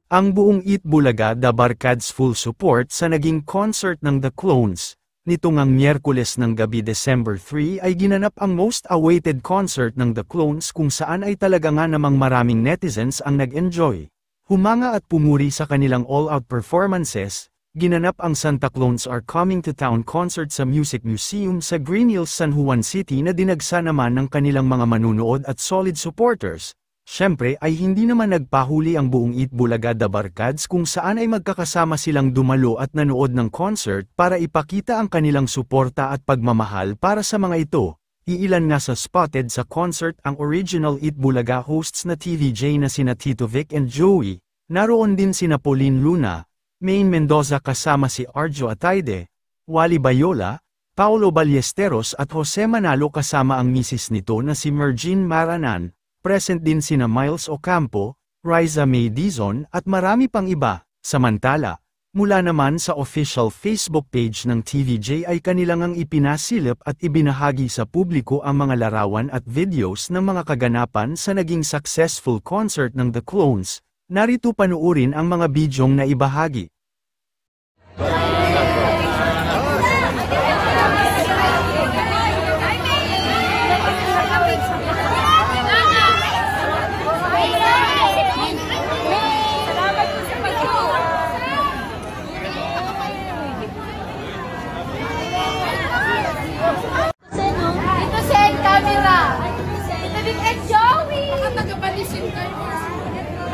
Ang buong Eat Bulaga The Barkads full support sa naging concert ng The Clones, nito ngang Miyerkules ng gabi December 3 ay ginanap ang most awaited concert ng The Clones kung saan ay talaga nga namang maraming netizens ang nag-enjoy. Humanga at pumuri sa kanilang all-out performances, ginanap ang Santa Clones Are Coming to Town concert sa Music Museum sa Green Hills, San Juan City na dinagsa naman ng kanilang mga manunood at solid supporters. Siyempre ay hindi naman nagpahuli ang buong Eat Bulaga The Barkads kung saan ay magkakasama silang dumalo at nanood ng concert para ipakita ang kanilang suporta at pagmamahal para sa mga ito. Iilan nga sa spotted sa concert ang original Eat Bulaga hosts na TVJ na sina Tito Vic and Joey, naroon din sina Pauline Luna, Maine Mendoza kasama si Arjo Ataide, Wally Bayola, Paulo Ballesteros at Jose Manalo kasama ang misis nito na si Mergine Maranan. Present din sina Miles Ocampo, Riza May Dizon at marami pang iba. Samantala, mula naman sa official Facebook page ng TVJ ay kanilang ang ipinasilip at ibinahagi sa publiko ang mga larawan at videos ng mga kaganapan sa naging successful concert ng The Clones. Narito panuurin ang mga bidyong na ibahagi.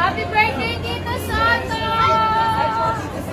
Happy birthday, Tito Santos!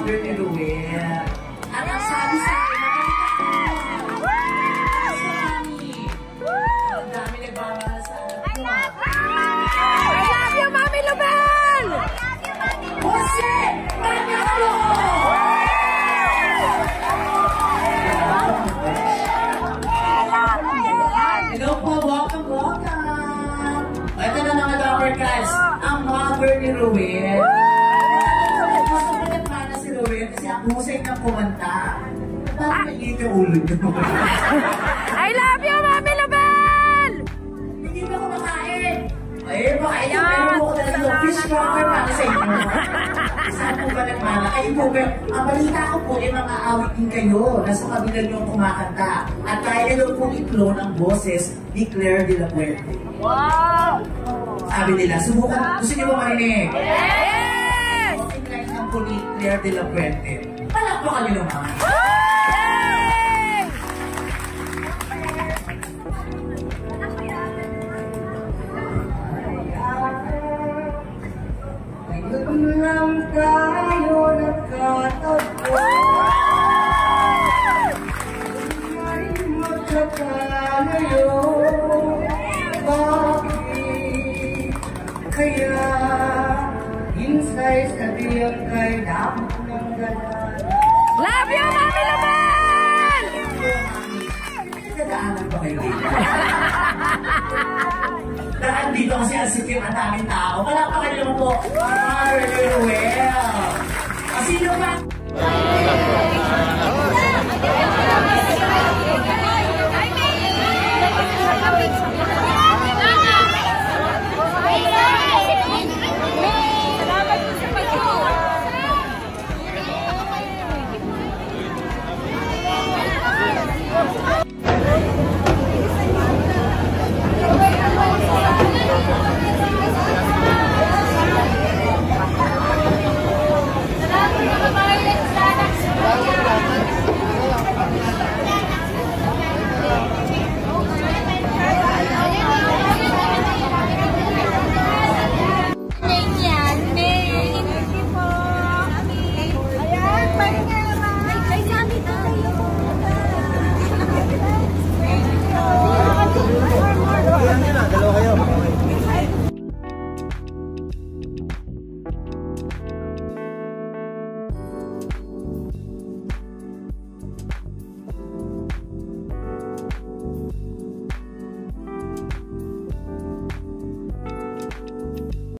mother ni Ruel. At ang sabi sa akin, ang dami nagmamahal sa anak mo. I love you, Mami Lubel! Jose Manalo! Hello po, welcome, welcome! Ito na mga Dapper Cats, ang mother ni Ruel. Gusto ko nagmana si Ruel kasi ang husay ng kumanta. Bakit nagiging yung ulo nyo? I love you, Mami Lubel! Hindi ba kumakain? Ay, baka ito, meron po ko talaga yung fish cracker para sa inyo. Saan po ba nagmana? Kayo po ba? Ang balita ko po, mga awit din kayo. Nasa kabila nyo kumakanta. At kaya nyo po i-clone ang boses ni Claire de la Puente. Wow! Sabi nila, subukan. Gusto nyo ba marinig? Yes! Okay, guys, ang po ni Claire de la Puente. Palakpakan nyo naman. Lang tayo nagkatagpo. Ay magkakalayo. Bakit kaya insay sa diyang kay damot ng ganan? Love you, Mami Lubel! Nagdaanan ba kayo dito? Dahil dito kasi ang sikip ang daming tao. Wala pa kayo naman po. Mother ni Ruel. Sino ba?